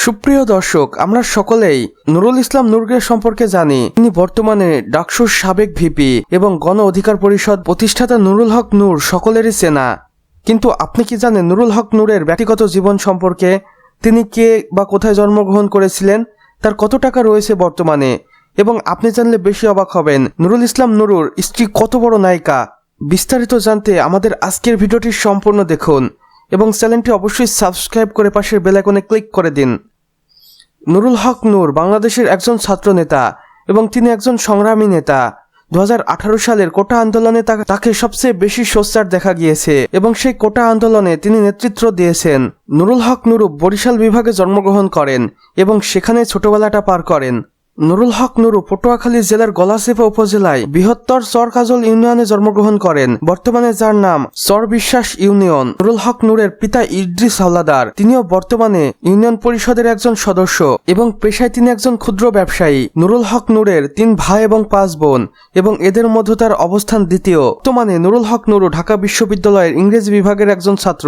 সুপ্রিয় দর্শক, আমরা সকলেই নুরুল ইসলাম নূরকে সম্পর্কে জানি। তিনি বর্তমানে ডাকসুর সাবেক ভিপি এবং গণ অধিকার পরিষদ প্রতিষ্ঠাতা নুরুল হক নূর সকলেরই চেনা। কিন্তু আপনি কি জানেন নুরুল হক নূরের ব্যক্তিগত জীবন সম্পর্কে? তিনি কে বা কোথায় জন্মগ্রহণ করেছিলেন, তার কত টাকা রয়েছে বর্তমানে, এবং আপনি জানলে বেশি অবাক হবেন নুরুল ইসলাম নূরুর স্ত্রী কত বড় নায়িকা। বিস্তারিত জানতে আমাদের আজকের ভিডিওটি সম্পূর্ণ দেখুন এবং চ্যানেলটি অবশ্যই সাবস্ক্রাইব করে পাশের বেল আইকনে ক্লিক করে দিন। নুরুল হক নূর বাংলাদেশের একজন ছাত্র নেতা এবং তিনি একজন সংগ্রামী নেতা। 2018 সালের কোটা আন্দোলনে তাকে সবচেয়ে বেশি সোচ্চার দেখা গিয়েছে এবং সেই কোটা আন্দোলনে তিনি নেতৃত্ব দিয়েছেন। নুরুল হক নূর বরিশাল বিভাগে জন্মগ্রহণ করেন এবং সেখানে ছোটবেলাটা পার করেন। নুরুল হক নূর পটুয়াখালী জেলার গলাচিপা উপজেলায় বৃহত্তর চরকাজল ইউনিয়নে জন্মগ্রহণ করেন, বর্তমানে যার নাম চর বিশ্বাস ইউনিয়ন। নুরুল হক নূরের পিতা ইদ্রিস হাওলাদার, তিনিও বর্তমানে ইউনিয়ন পরিষদের একজন সদস্য এবং পেশায় তিনি একজন ক্ষুদ্র ব্যবসায়ী। নুরুল হক নূরের 3 ভাই এবং 5 বোন এবং এদের মধ্যে তার অবস্থান দ্বিতীয়। বর্তমানে নুরুল হক নূর ঢাকা বিশ্ববিদ্যালয়ের ইংরেজি বিভাগের একজন ছাত্র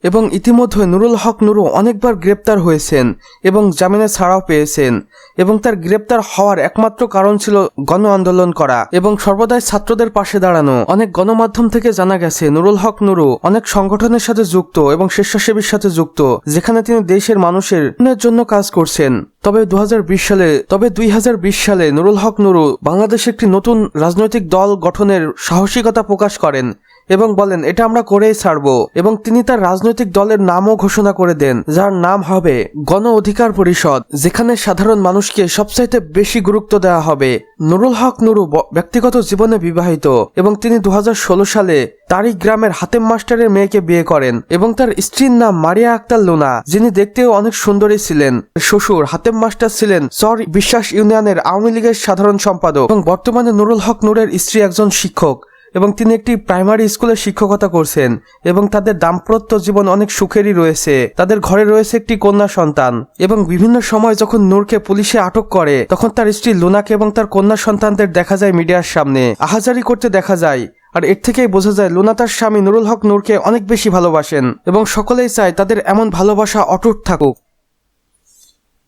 এবং ইতিমধ্যে নুরুল হক নূর অনেকবার গ্রেপ্তার হয়েছেন এবং জামিনে ছাড়াও পেয়েছেন এবং তার গ্রেপ্তার হওয়ার একমাত্র কারণ ছিল গণ আন্দোলন করা এবং সর্বদাই ছাত্রদের পাশে দাঁড়ানো। অনেক গণমাধ্যম থেকে জানা গেছে নুরুল হক নূর অনেক সংগঠনের সাথে যুক্ত এবং স্বেচ্ছাসেবীর সাথে যুক্ত, যেখানে তিনি দেশের মানুষের জন্য কাজ করছেন। তবে 2020 সালে নুরুল হক নূর বাংলাদেশে একটি নতুন রাজনৈতিক দল গঠনের সাহসিকতা প্রকাশ করেন এবং বলেন এটা আমরা করেই ছাড়ব, এবং তিনি তার রাজনৈতিক দলের নামও ঘোষণা করে দেন, যার নাম হবে গণ অধিকার পরিষদ, যেখানে সাধারণ মানুষকে সবচাইতে বেশি গুরুত্ব দেওয়া হবে। নুরুল হক নূর ব্যক্তিগত জীবনে বিবাহিত এবং তিনি 2016 সালে তারই গ্রামের হাতেম মাস্টারের মেয়েকে বিয়ে করেন এবং তার স্ত্রীর নাম মারিয়া আক্তার লুনা, যিনি দেখতেও অনেক সুন্দরী ছিলেন। শ্বশুর হাতেম মাস্টার ছিলেন চর বিশ্বাস ইউনিয়নের আওয়ামী লীগের সাধারণ সম্পাদক এবং বর্তমানে নুরুল হক নূরের স্ত্রী একজন শিক্ষক এবং তিনি একটি প্রাইমারি স্কুলে শিক্ষকতা করছেন এবং তাদের দাম্পত্য জীবন অনেক সুখেরই রয়েছে। তাদের ঘরে রয়েছে একটি কন্যা সন্তান এবং বিভিন্ন সময় যখন নূরকে পুলিশে আটক করে তখন তার স্ত্রী লুনাকে এবং তার কন্যা সন্তানদের দেখা যায় মিডিয়ার সামনে আহাজারি করতে দেখা যায়। আর এর থেকেই বোঝা যায় লুনা তার স্বামী নুরুল হক নূরকে অনেক বেশি ভালোবাসেন এবং সকলেই চায় তাদের এমন ভালোবাসা অটুট থাকুক।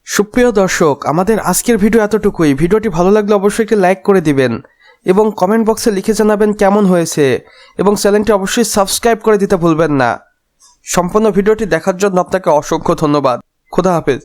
সুপ্রিয় দর্শক, আমাদের আজকের ভিডিও এতটুকুই। ভিডিওটি ভালো লাগলে অবশ্যই একটি লাইক করে দিবেন এবং কমেন্ট বক্সে লিখে জানাবেন কেমন হয়েছে এবং চ্যানেলটি অবশ্যই সাবস্ক্রাইব করে দিতে ভুলবেন না। সম্পূর্ণ ভিডিওটি দেখার জন্য আপনাকে অসংখ্য ধন্যবাদ। খোদা হাফেজ।